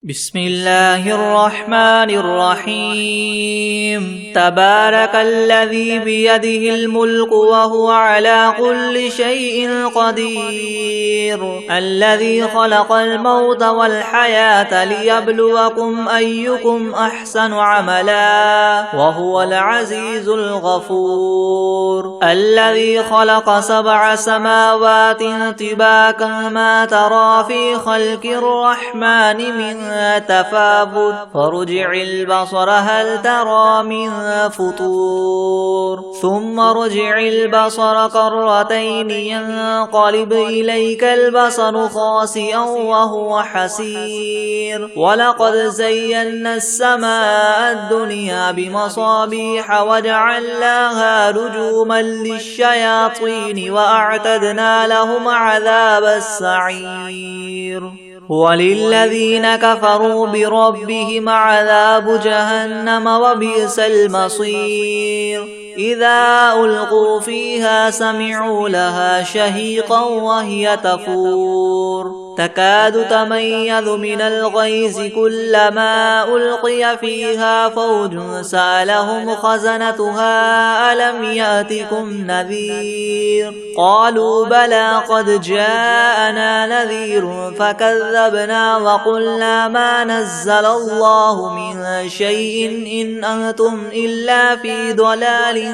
بسم الله الرحمن الرحيم تبارك الذي بيده الملك وهو على كل شيء قدير الذي خلق الموت والحياة ليبلوكم أيكم أحسن عملا وهو العزيز الغفور الذي خلق 7 سماوات طباقا ما ترى في خلق الرحمن من تفاوت فرجع البصر هل ترى من فطور ثم رجع البصر كرتين ينقلب إليك البصر خاسئا وهو حسير ولقد زينا السماء الدنيا بمصابيح وجعلناها رجوما للشياطين وأعتدنا لهم عذاب السعير وللذين كفروا بربهم عذاب جهنم وبئس المصير إذا ألقوا فيها سمعوا لها شهيقا وهي تفور تكاد تميز من الغيظ كلما ألقي فيها فوج سألهم خزنتها ألم يأتكم نذير قالوا بلى قد جاءنا نذير فكذبنا وقلنا ما نزل الله من شيء إن أنتم إلا في ضلال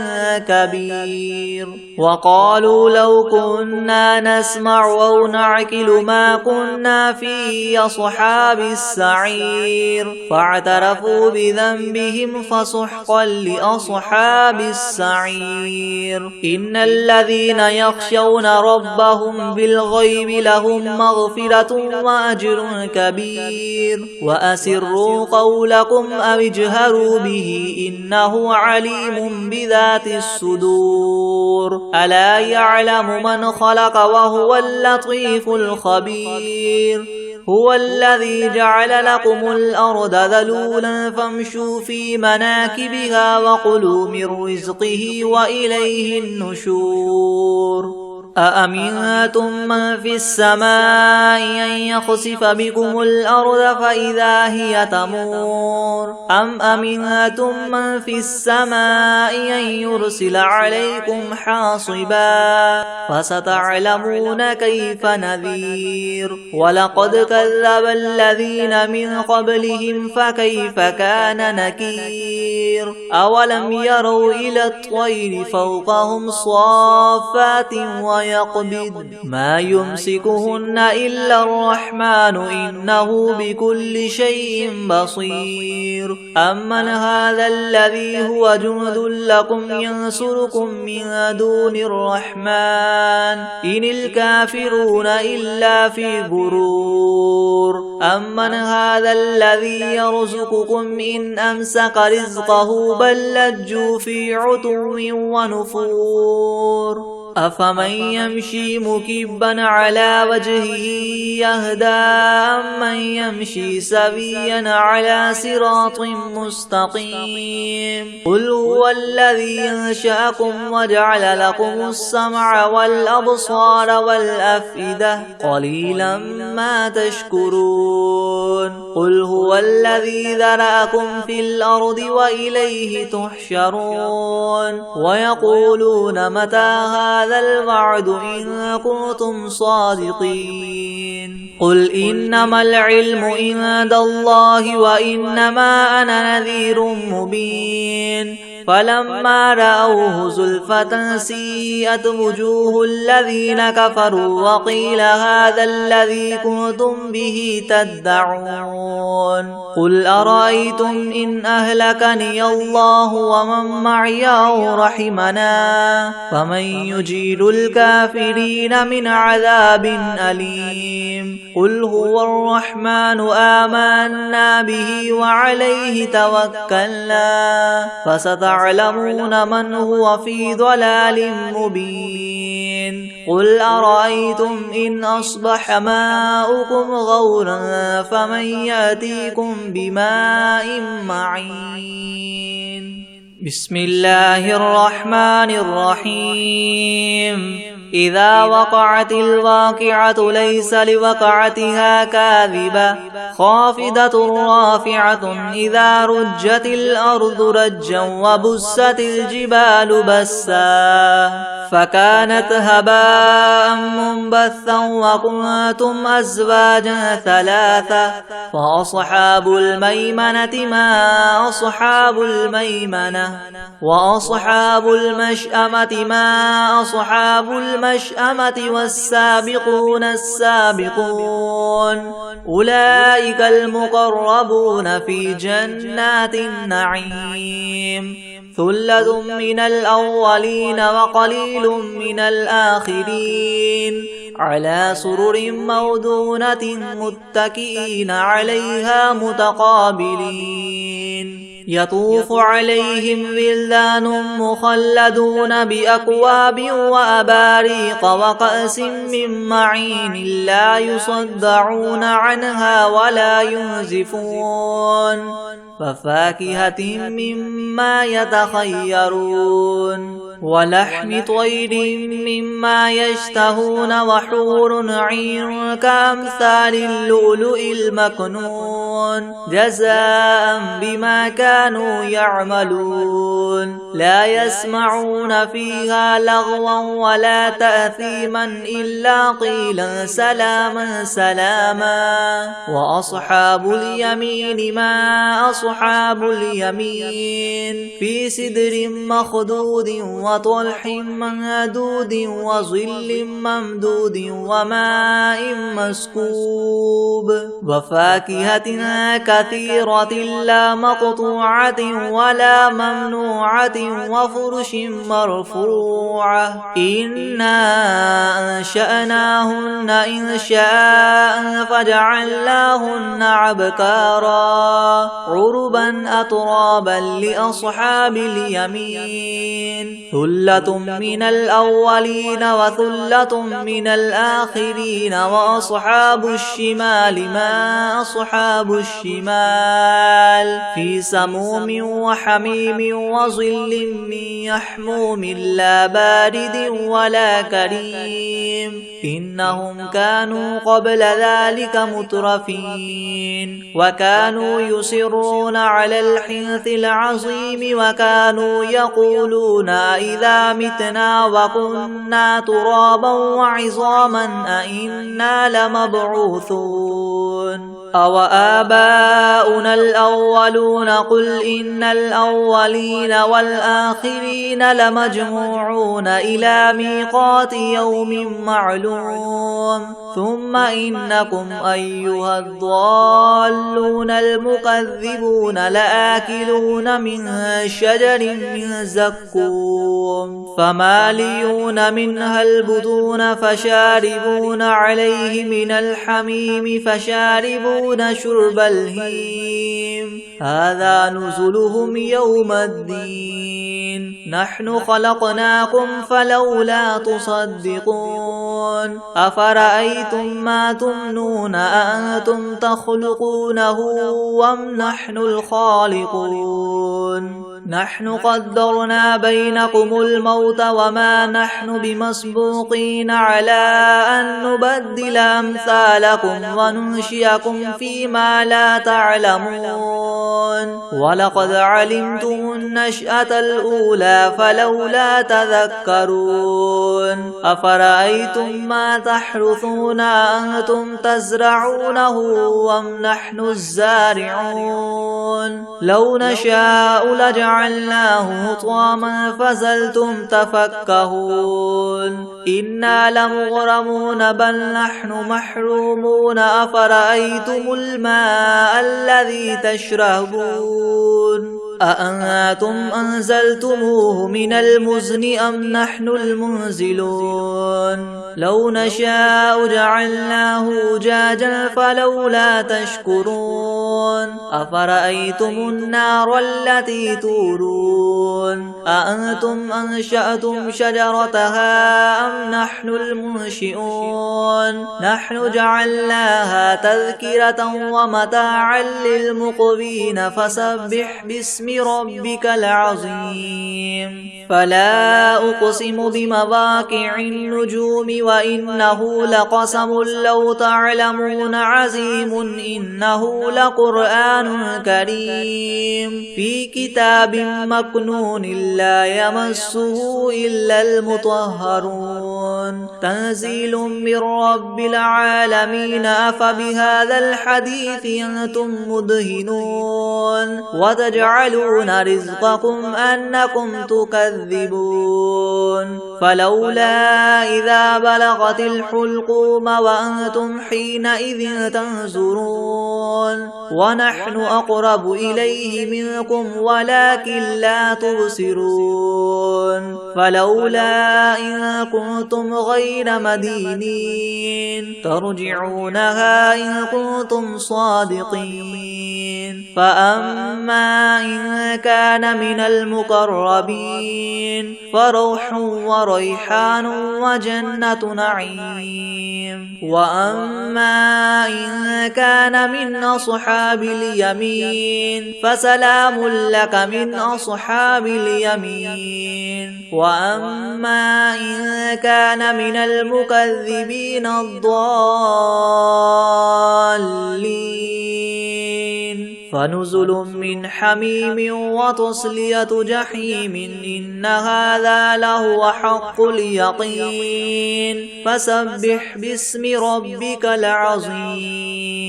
كبير وقالوا لو كنا نسمع أو نعقل ما كنا في أصحاب السعير فاعترفوا بذنبهم فسحقا لأصحاب السعير إن الذين يخشون ربهم بالغيب لهم مغفرة وأجر كبير وأسروا قولكم أو اجهروا به إنه عليم بذات الصدور ألا يعلم من خلق وهو اللطيف الخبير هو الذي جعل لكم الأرض ذلولا فامشوا في مناكبها وكلوا من رزقه وإليه النشور أأمنتم من في السماء أن يخسف بكم الأرض فإذا هي تمور أم أمنتم من في السماء أن يرسل عليكم حاصبا فستعلمون كيف نذير ولقد كذب الذين من قبلهم فكيف كان نكير أولم يروا إلى الطير فوقهم صافات ويقبض ما يمسكهن إلا الرحمن إنه بكل شيء بصير أمن هذا الذي هو جند لكم ينصركم من دون الرحمن إن الكافرون إلا في غرور أمن هذا الذي يرزقكم إن أمسك رزقه بل لجوا في عتو ونفور أفمن يمشي مكبا على وجهه يهدى أمن يمشي سويا على صراط مستقيم قل هو الذي أنشأكم وجعل لكم السمع والأبصار والأفئدة قليلا ما تشكرون قل هو الذي ذرأكم في الأرض وإليه تحشرون ويقولون متى هذا الوعد إن كنتم صادقين قل إنما العلم عند الله وإنما أنا نذير مبين فلما رأوه زلفة سيئت وجوه الذين كفروا وقيل هذا الذي كنتم به تدعون قل أرأيتم إن أهلكني الله ومن معي أو رحمنا فمن يجير الكافرين من عذاب أليم قل هو الرحمن آمنا به وعليه توكلنا فستعلمون من هو في ضلال مبين قل أرأيتم إن أصبح ماؤكم غورا فمن يأتيكم بماء معين بسم الله الرحمن الرحيم إذا وقعت الواقعة ليس لوقعتها كاذبة خافضة رافعة إذا رجت الأرض رجا وبست الجبال بسا فكانت هباء منبثا وكنتم أزواجا ثلاثة فأصحاب الميمنة ما أصحاب الميمنة وأصحاب المشأمة ما أصحاب المشأمة والسابقون السابقون أولئك المقربون في جنات النعيم ثلة من الأولين وقليل من الآخرين على سرر موضونة متكئين عليها متقابلين يطوف عليهم ولدان مخلدون بأكواب وأباريق وكأس من معين لا يصدعون عنها ولا ينزفون وفاكهة مما يتخيرون ولحم طير مما يشتهون وحور عين كأمثال اللؤلؤ المكنون جزاء بما كانوا يعملون لا يسمعون فيها لغوا ولا تأثيما إلا قيلا سلاما سلاما وأصحاب اليمين ما أصحاب اليمين في سدر مخدود وطلح منضود وظل ممدود وماء مسكوب وفاكهة كثيرة لا مقطوعة ولا ممنوعة وفرش مرفوعة إنا أنشأناهن إنشاء فجعلناهن أبكارا عربا أترابا لأصحاب اليمين ثلة من الأولين وثلة من الآخرين وأصحاب الشمال ما أصحاب الشمال في سموم وحميم وظل من يحموم لا بارد ولا كريم إنهم كانوا قبل ذلك مترفين وكانوا يصرون على الحنث العظيم وكانوا يقولون إذا متنا وكنا ترابا وعظاما أئنا لمبعوثون أو آباؤنا الأولون قل إن الأولين والآخرين لمجموعون إلى ميقات يوم معلوم ثم إنكم أيها الضالون المكذبون لآكلون من شجر من زقوم فماليون منها البطون فشاربون عليه من الحميم فشاربون شرب الهيم هذا نزلهم يوم الدين نحن خلقناكم فلولا تصدقون أفرأيتم ما تمنون أأنتم تخلقونه أم نحن الخالقون نحن قدرنا بينكم الموت وما نحن بمسبوقين على أن نبدل أمثالكم وننشئكم فيما لا تعلمون ولقد علمتم النشأة الأولى فلولا تذكرون أفرأيتم ما تحرثون أنتم تزرعونه أم نحن الزارعون لو نشاء لجعلناه حطاما فظلتم تفكهون إنا لمغرمون بل نحن محرومون أفرأيتم الماء الذي تشربون أأنتم أنزلتموه من المزن أم نحن المنزلون لو نشاء جعلناه أجاجا فلولا تشكرون أفرأيتم النار التي تورون أأنتم أنشأتم شجرتها أم نحن المنشئون نحن جعلناها تذكرة ومتاعا للمقوين فسبح باسم باسم ربك العظيم فلا أقسم بمواقع النجوم وإنه لقسم لو تعلمون عظيم إنه لقرآن كريم في كتاب مكنون لا يمسه إلا المطهرون تنزيل من رب العالمين أفبهذا الحديث أنتم مدهنون وتجعلون رزقكم أنكم تكذبون فلولا إذا بلغت الحلقوم وأنتم حينئذ تنظرون ونحن أقرب إليه منكم ولكن لا تبصرون فلولا إن كنتم غير مدينين ترجعونها إن كنتم صادقين فأما إن كان من المقربين فروح وريحان وجنة نعيم وأما إن كان من أصحاب اليمين فسلام لك من أصحاب اليمين وأما إن كان من المكذبين الضالين فنزل من حميم وتصلية جحيم إن هذا لهو حق اليقين فسبح باسم ربك العظيم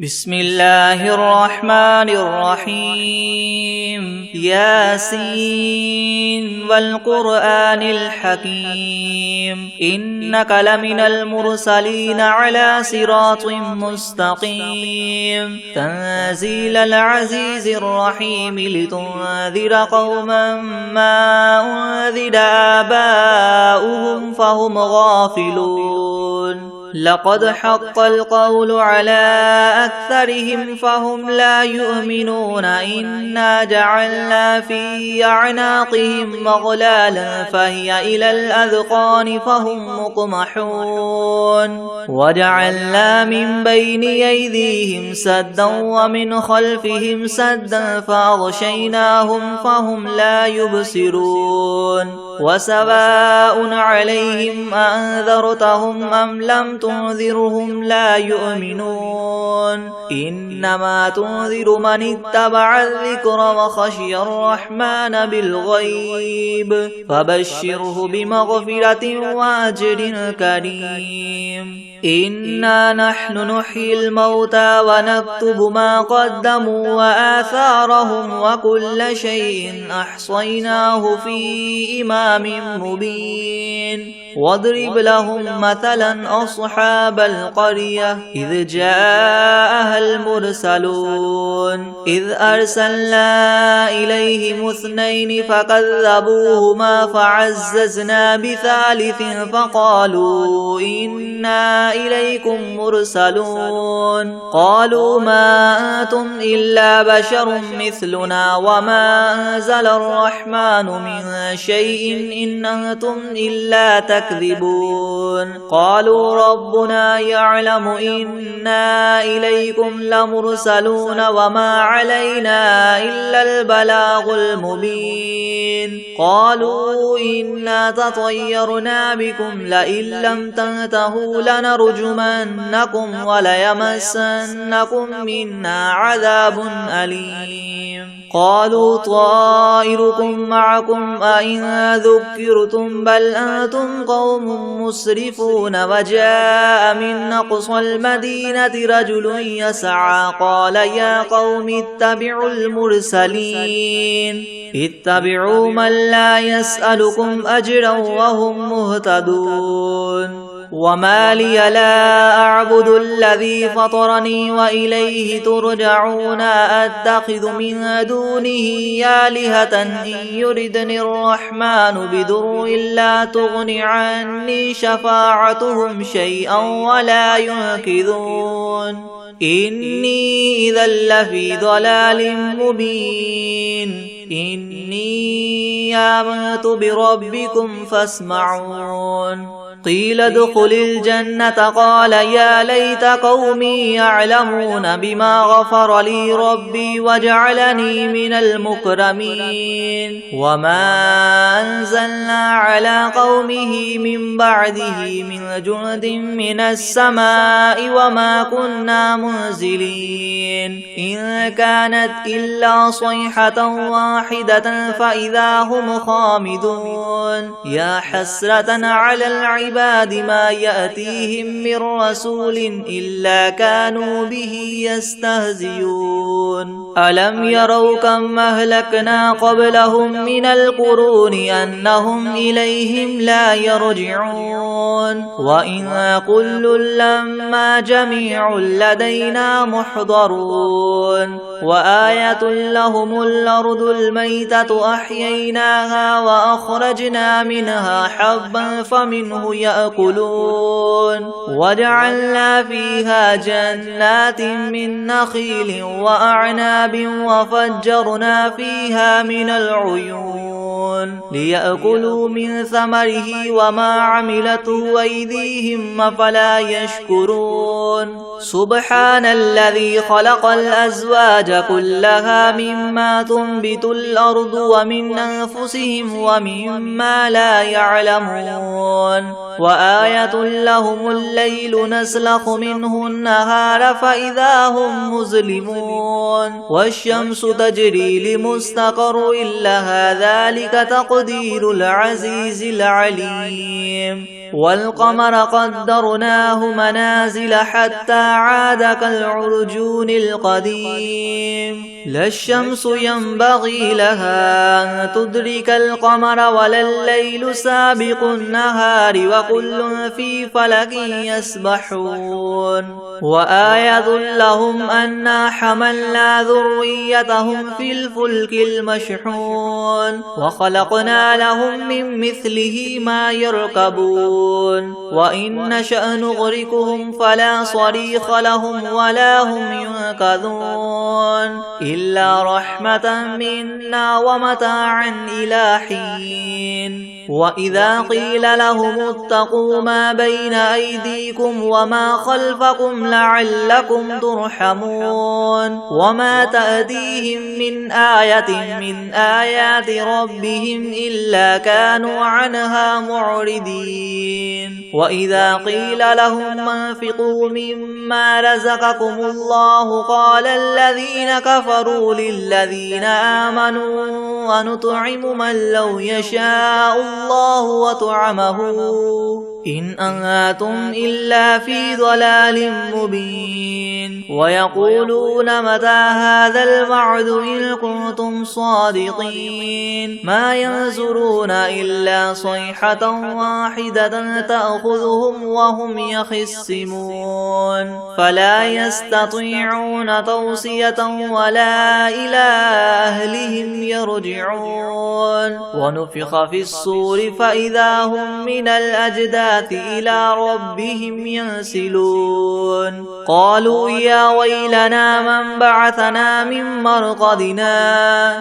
بسم الله الرحمن الرحيم ياسين والقرآن الحكيم إنك لمن المرسلين على صراط مستقيم تنزيل العزيز الرحيم لتنذر قوما ما أنذر آباؤهم فهم غافلون لقد حق القول على أكثرهم فهم لا يؤمنون إنا جعلنا في أعناقهم مغلالا فهي إلى الأذقان فهم مقمحون وجعلنا من بين أيديهم سدا ومن خلفهم سدا فأغشيناهم فهم لا يبصرون وسواء عليهم أنذرتهم أم لم تنذرهم لا يؤمنون إنما تنذر من اتبع الذكر وخشي الرحمن بالغيب فبشره بمغفرة وأجر كريم إنا نحن نحيي الموتى ونكتب ما قدموا وآثارهم وكل شيء أحصيناه في إمام مبين واضرب لهم مثلا أصحاب القرية إذ جاءها المرسلون إذ أرسلنا إليهم اثنين فكذبوهما فعززنا بثالث فقالوا إنا إليكم مرسلون قالوا ما أنتم إلا بشر مثلنا وما أنزل الرحمن من شيء إن أنتم إلا تكذبون قالوا ربنا يعلم إنا إليكم لمرسلون وما علينا إلا البلاغ المبين قالوا إنا تطيرنا بكم لئن لم تنتهوا لنرجمنكم وليمسنكم منا عذاب أليم قالوا طائركم معكم أئن ذكرتم بل أنتم قوم مسرفون وجاء من أقصى المدينة رجل يسعى قال يا قوم اتبعوا المرسلين اتبعوا من لا يسألكم أجرا وهم مهتدون وما لي لا أعبد الذي فطرني وإليه ترجعون أتخذ من دونه آلهة إن يردني الرحمن بضر لا تغن عني شفاعتهم شيئا ولا ينقذون إني إذا لفي ضلال مبين إني آمنت بربكم فاسمعون قيل ادخل الجنة قال يا ليت قومي يعلمون بما غفر لي ربي وجعلني من المكرمين وما أنزلنا على قومه من بعده من جند من السماء وما كنا منزلين إن كانت إلا صيحة واحدة فإذا هم خامدون يا حسرة على العباد ما يأتيهم من رسول إلا كانوا به يستهزئون ألم يروا كم أهلكنا قبلهم من القرون أنهم إليهم لا يرجعون وإن كل لما جميع لدينا محضرون وآية لهم الأرض الميتة أحييناها وأخرجنا منها حبا فمنه يأكلون وجعلنا فيها جنات من نخيل وأعناب وفجرنا فيها من العيون ليأكلوا من ثمره وما عملته أيديهم أفلا يشكرون سبحان الذي خلق الأزواج كلها مما تنبت الأرض ومن أنفسهم ومما لا يعلمون وآية لهم الليل نسلخ منه النهار فإذا هم مظلمون والشمس تجري لمستقر لها ذلك تقدير العزيز العليم والقمر قدرناه منازل حتى عاد كالعرجون القديم لا الشمس ينبغي لها أن تدرك القمر ولا الليل سابق النهار وكل في فلك يسبحون وآية لهم أنا حملنا ذريتهم في الفلك المشحون وخلقنا لهم من مثله ما يركبون وإن نشأ نغرقهم فلا صريخ لهم ولا هم ينقذون إلا رحمة منا ومتاعا إلى حين وإذا قيل لهم اتقوا ما بين أيديكم وما خلفكم لعلكم ترحمون وما تأتيهم من آية من آيات ربهم إلا كانوا عنها معرضين وإذا قيل لهم انفقوا مما رزقكم الله قال الذين كفروا للذين آمنوا ونطعم من لو يشاء الله وطعمه إن أنتم إلا في ضلال مبين ويقولون متى هذا الوعد إن كنتم صادقين ما ينظرون إلا صيحة واحدة تأخذهم وهم يخصمون فلا يستطيعون توصية ولا إلى أهلهم يرجعون ونفخ في الصور فإذا هم من الأجداث إلى ربهم ينسلون قالوا يا ويلنا من بعثنا من مرقدنا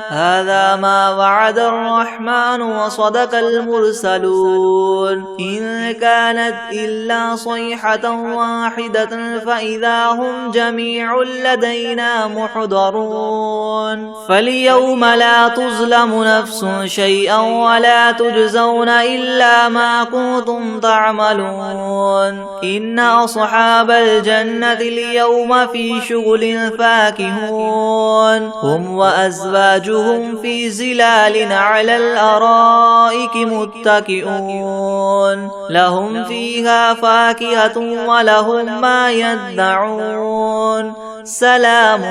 هذا ما وعد الرحمن وصدق المرسلون إن كانت إلا صيحة واحدة فإذا هم جميع لدينا محضرون فاليوم لا تظلم نفس شيئا ولا تجزون إلا ما كنتم تعملون إن أصحاب الجنة اليوم في شغل فاكهون هم وأزواجهم في زلال على الأرائك متكئون لهم فيها فاكهة ولهم ما يدعون سلام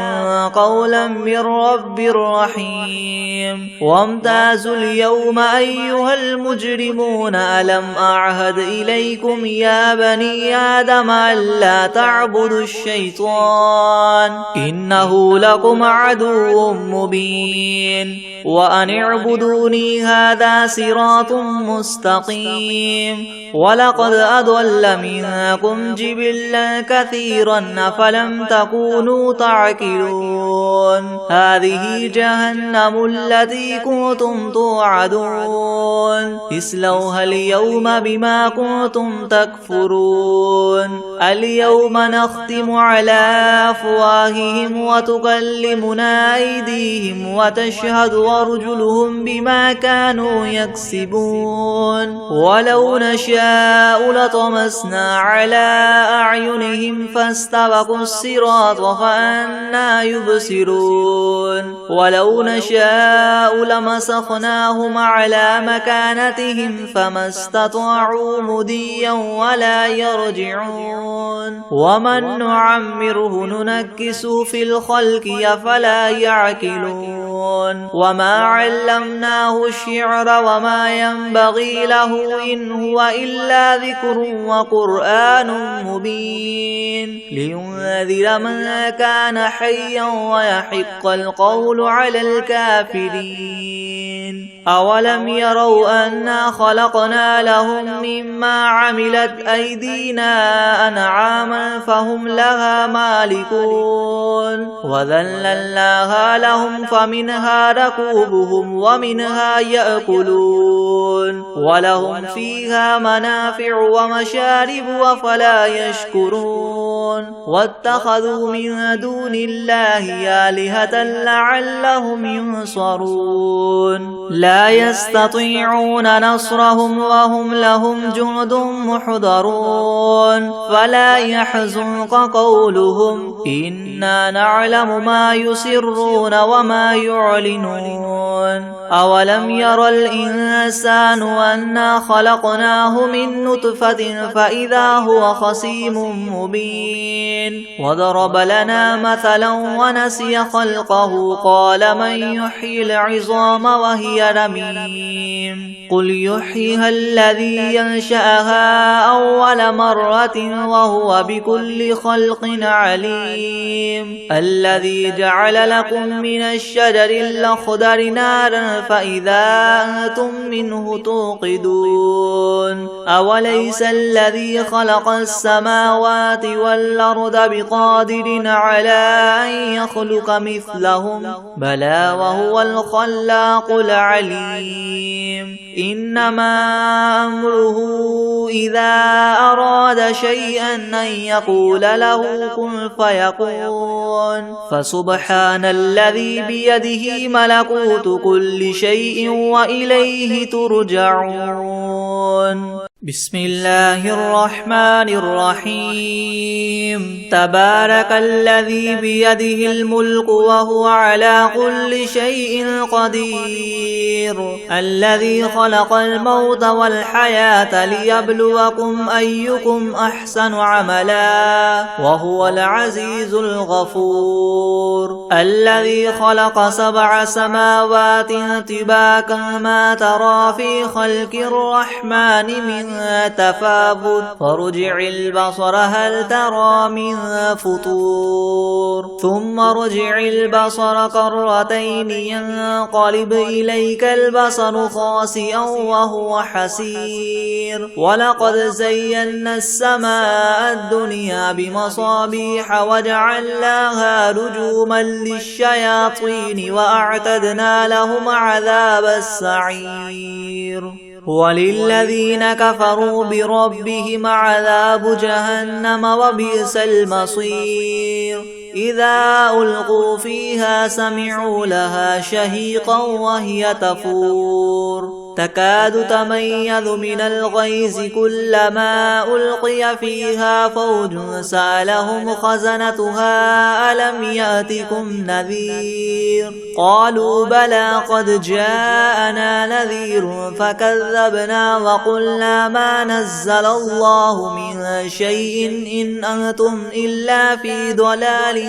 قولا من رب رحيم وامتازوا اليوم أيها المجرمون ألم أعهد إليكم يا بني آدم ألا تعبدوا الشيطان إنه لكم عدو مبين وأن اعبدوني هذا صراط مستقيم ولقد أضل منكم جبلا كثيرا أفلم تكونوا تكونوا تعقلون هذه جهنم التي كنتم توعدون اصلوها اليوم بما كنتم تكفرون اليوم نختم على أفواههم وتكلمنا أيديهم وتشهد أرجلهم بما كانوا يكسبون ولو نشاء لطمسنا على أعينهم فاستبقوا الصراط فأنى يبصرون ولو نشاء لمسخناهم على مكانتهم فما استطاعوا مضيا ولا يرجعون ومن نعمره ننكس في الخلق أفلا يعقلون وما علمناه الشعر وما ينبغي له إن هو إلا ذكر وقرآن مبين لينذر من كان حيا ويحق القول على الكافرين أولم يروا أنا خلقنا لهم مما عملت أيدينا أنعاما فهم لها مالكون وذللناها لهم فمنها ركوبهم ومنها يأكلون ولهم فيها منافع ومشارب أفلا يشكرون واتخذوا من دون الله آلهة لعلهم ينصرون لا يستطيعون نصرهم وهم لهم جند محضرون فلا يحزنك قولهم إنا نعلم ما يسرون وما يعلنون أولم ير الإنسان أنا خلقناه من نطفة فإذا هو خصيم مبين وضرب لنا مثلا ونسي خلقه قال من يحيي العظام وهي رميم قل يحييها الذي ينشأها أول مرة وهو بكل خلق عليم الذي جعل لكم من الشجر الأخضر نارا فإذا أنتم منه توقدون أوليس الذي خلق السماوات والأرض بقادر على أن يخلق مثلهم بلى وهو الخلاق العليم إنما أمره إذا أراد شيئا أن يقول له كن فيكون فسبحان الذي بيده ملكوت كل شيء وإليه ترجعون بسم الله الرحمن الرحيم تبارك الذي بيده الملك وهو على كل شيء قدير الذي خلق الموت والحياة ليبلوكم أيكم أحسن عملا وهو العزيز الغفور الذي خلق 7 سماوات طباقا ما ترى في خلق الرحمن من تفاوت فرجع البصر هل ترى من فطور ثم رجع البصر كرتين ينقلب إليك البصر خاسئا وهو حسير ولقد زينا السماء الدنيا بمصابيح وجعلناها رجوما للشياطين وأعتدنا لهم عذاب السعير وللذين كفروا بربهم عذاب جهنم وبئس المصير إذا ألقوا فيها سمعوا لها شهيقا وهي تفور تكاد تميز من الغيظ كلما ألقي فيها فوج سألهم خزنتها ألم يأتكم نذير قالوا بلى قد جاءنا نذير فكذبنا وقلنا ما نزل الله من شيء إن أنتم إلا في ضلال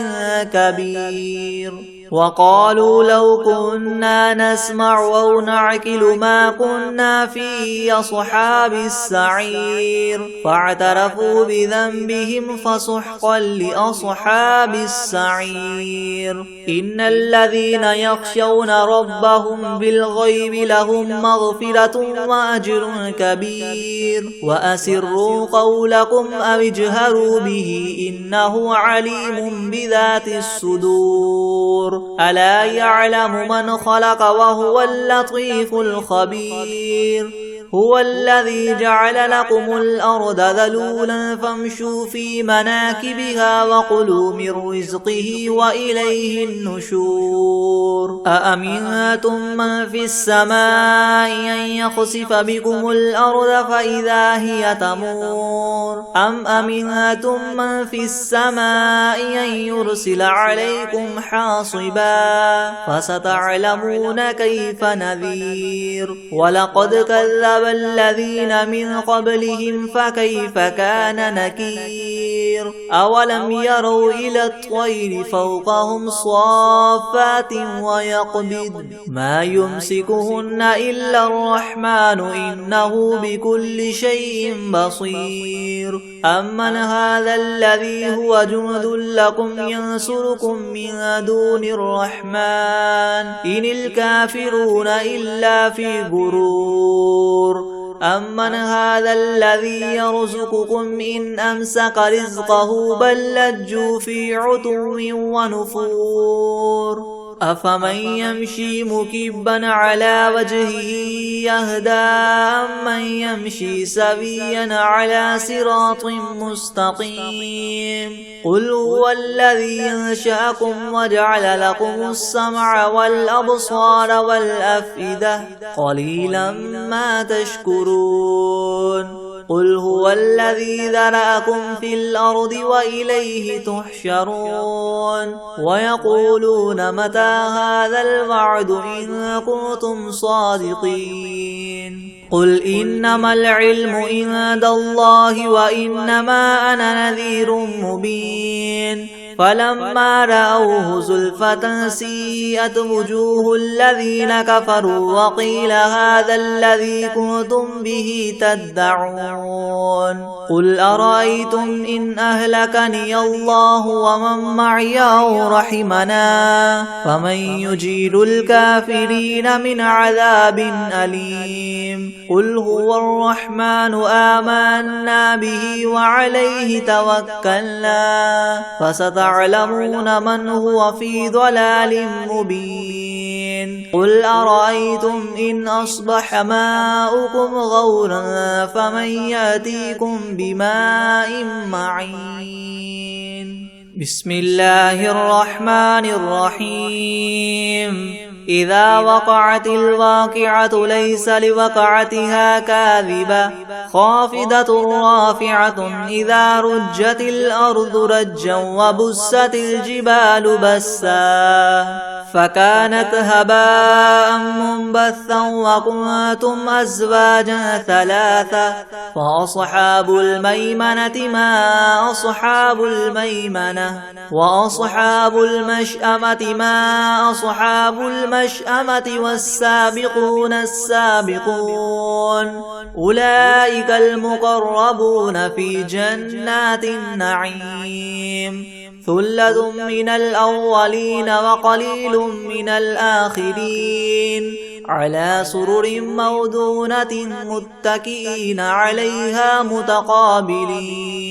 كبير وقالوا لو كنا نسمع أو نعقل ما كنا في أصحاب السعير فاعترفوا بذنبهم فسحقا لأصحاب السعير إن الذين يخشون ربهم بالغيب لهم مغفرة وأجر كبير وأسروا قولكم أو اجهروا به إنه عليم بذات الصدور ألا يعلم من خلق وهو اللطيف الخبير هو الذي جعل لكم الأرض ذلولا فامشوا في مناكبها وكلوا من رزقه وإليه النشور أأمنتم من في السماء أن يخسف بكم الأرض فإذا هي تمور أم أمنتم من في السماء أن يرسل عليكم حاصبا فستعلمون كيف نذير ولقد كذب الذين من قبلهم فكيف كان نكير أولم يروا إلى الطير فوقهم صافات ويقبض ما يمسكهن إلا الرحمن إنه بكل شيء بصير أمن هذا الذي هو جند لكم ينصركم من دون الرحمن إن الكافرون إلا في غرور أمن هذا الذي يرزقكم إن أمسك رزقه بل لجوا في عتو ونفور أفمن يمشي مكبا على وجهه يهدى أمن يمشي سويا على صراط مستقيم قل هو الذي أنشأكم وجعل لكم السمع والأبصار والأفئدة قليلا ما تشكرون قل هو الذي ذرأكم في الأرض وإليه تحشرون ويقولون متى هذا الوعد إن كنتم صادقين قل إنما العلم عند الله وإنما أنا نذير مبين فلما رأوه زلفة سيئت وجوه الذين كفروا وقيل هذا الذي كنتم به تدعون قل أرأيتم إن أهلكني الله ومن معي أو رحمنا فمن يجير الكافرين من عذاب أليم قل هو الرحمن آمنا به وعليه توكلنا فستعلمون من هو في ضلال مبين قل أرأيتم إن أصبح ماؤكم غورا فمن يأتيكم بماء معين بسم الله الرحمن الرحيم إذا وقعت الواقعة ليس لوقعتها كاذبة خافضة رافعة إذا رجت الأرض رجا وبست الجبال بسا فكانت هباء منبثا وكنتم أزواجا ثلاثة فأصحاب الميمنة ما أصحاب الميمنة وأصحاب المشأمة ما أصحاب المشأمة والسابقون السابقون أولئك المقربون في جنات النعيم ثلة من الأولين وقليل من الآخرين على سرر موضونة متكئين عليها متقابلين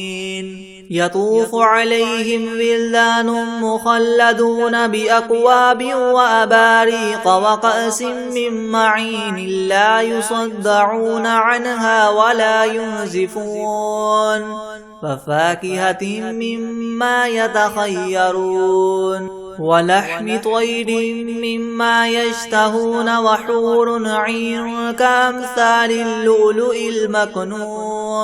يطوف عليهم ولدان مخلدون بأكواب وأباريق وكأس من معين لا يصدعون عنها ولا ينزفون وفاكهة مما يتخيرون ولحم طير مما يشتهون وحور عين كأمثال اللؤلؤ المكنون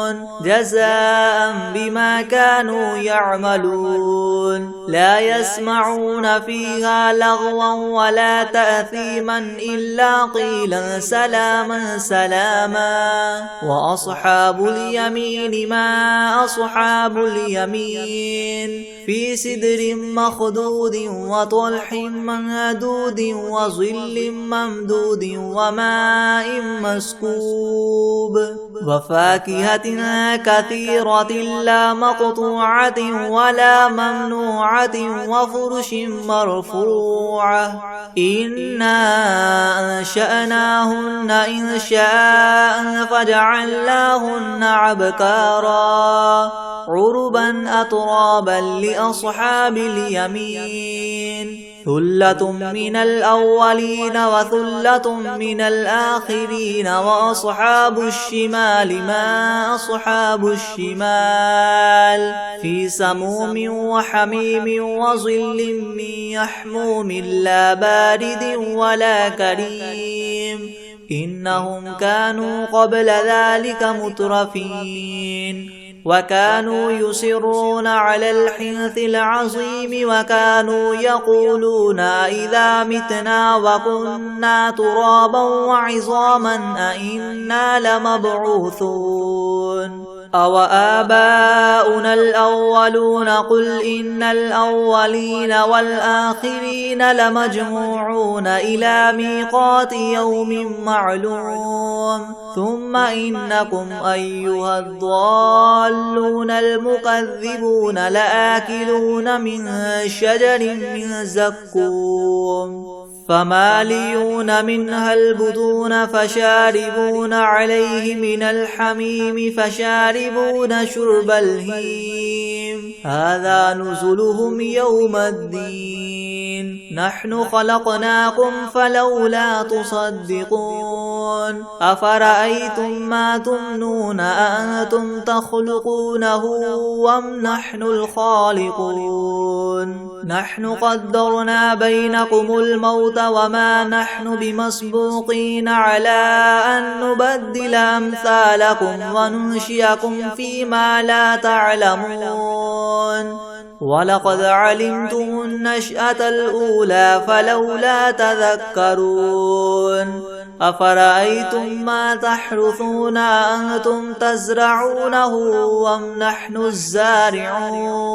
جزاء بما كانوا يعملون لا يسمعون فيها لغوا ولا تأثيما إلا قيلا سلاما سلاما وأصحاب اليمين ما أصحاب اليمين في سدر مخدود وطلح منضود وظل ممدود وماء مسكوب وفاكهة كثيرة لا مقطوعة ولا ممنوعة وفرش مرفوعة إنا أنشأناهن إنشاء فجعلناهن عبكارا عربا أترابا لأصحاب اليمين ثلة من الأولين وثلة من الآخرين وأصحاب الشمال ما أصحاب الشمال في سموم وحميم وظل من يحموم لا بارد ولا كريم إنهم كانوا قبل ذلك مترفين وكانوا يصرون على الحنث العظيم وكانوا يقولون إذا متنا وكنا ترابا وعظاما أئنا لمبعوثون أو آباؤنا الأولون قل إن الأولين والآخرين لمجموعون إلى ميقات يوم معلوم ثم إنكم أيها الضالون المكذبون لآكلون من شجر من زقوم فماليون منها البطون فشاربون عليه من الحميم فشاربون شرب الهيم هذا نزلهم يوم الدين نحن خلقناكم فلولا تصدقون أفرأيتم ما تمنون أأنتم تخلقونه أم نحن الخالقون نحن قدرنا بينكم الموت وما نحن بمسبوقين على أن نبدل أمثالكم وننشئكم فيما لا تعلمون ولقد علمتم النشأة الأولى فلولا تذكرون أفرأيتم ما تحرثون أنتم تزرعونه أم نحن الزارعون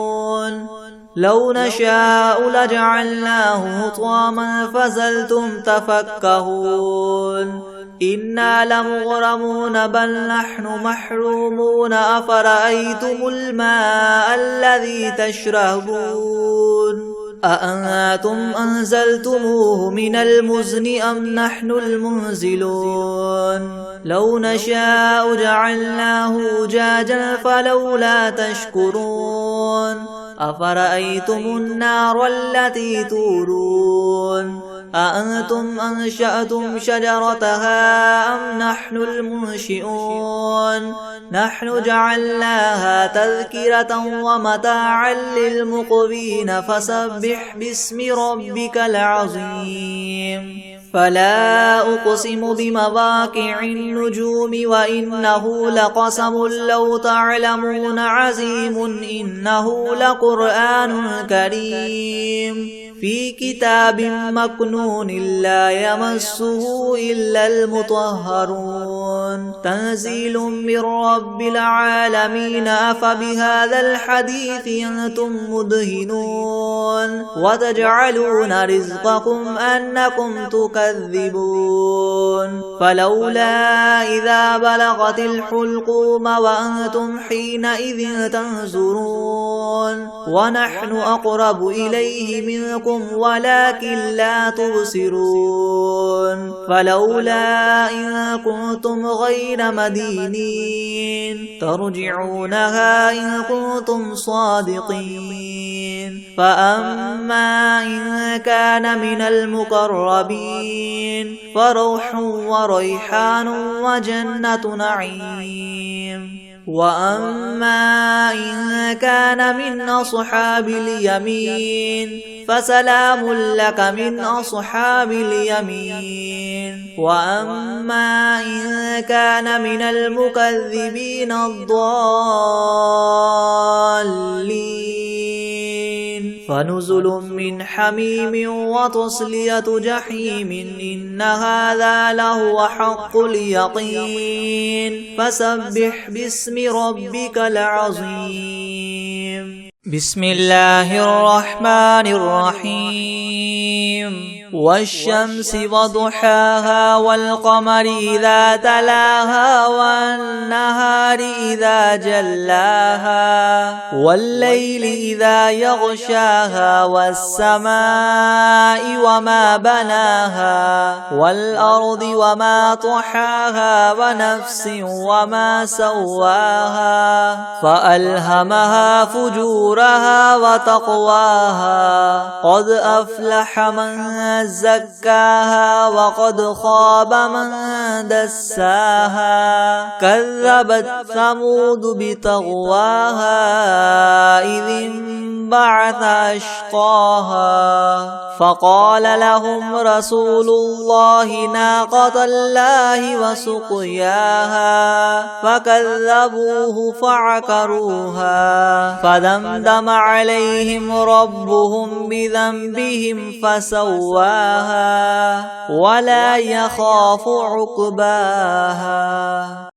لو نشاء لجعلناه حطاما فظلتم تفكهون إنا لمغرمون بل نحن محرومون أفرأيتم الماء الذي تشربون أأنتم أنزلتموه من المزن أم نحن المنزلون لو نشاء جعلناه أجاجا فلولا تشكرون أفرأيتم النار التي تورون أأنتم أنشأتم شجرتها أم نحن المنشئون نحن جعلناها تذكرة ومتاعا للمقوين فسبح باسم ربك العظيم فلا أقسم بمواقع النجوم وإنه لقسم لو تعلمون عظيم إنه لقرآن كريم في كتاب مكنون لا يمسه إلا المطهرون تنزيل من رب العالمين أفبهذا الحديث أنتم مدهنون وتجعلون رزقكم أنكم تكذبون فلولا إذا بلغت الحلقوم وأنتم حينئذ تنظرون ونحن أقرب إليه منكم ولكن لا تبصرون فلولا إن كنتم غير مدينين ترجعونها إن كنتم صادقين فأما إن كان من المقربين فروح وريحان وجنة نعيم وأما إن كان من أصحاب اليمين فسلام لك من أصحاب اليمين. وأما إن كان من المكذبين الضالين فنزل من حميم وتصلية جحيم إن هذا لهو حق اليقين. فسبح باسم ربك العظيم. بسم الله الرحمن الرحيم. والشمس وضحاها والقمر إذا تلاها والنهار إذا جلاها والليل إذا يغشاها والسماء وما بناها والأرض وما طحاها ونفس وما سواها فألهمها فجورها وتقواها. قد أفلح من زكاها وقد خاب من دساها. كذبت ثمود بطغواها إذ انبعث أشقاها فقال لهم رسول الله ناقة الله وسقياها فكذبوه فعقروها فدمدم عليهم ربهم بذنبهم فسواها ولا يخاف عقباها.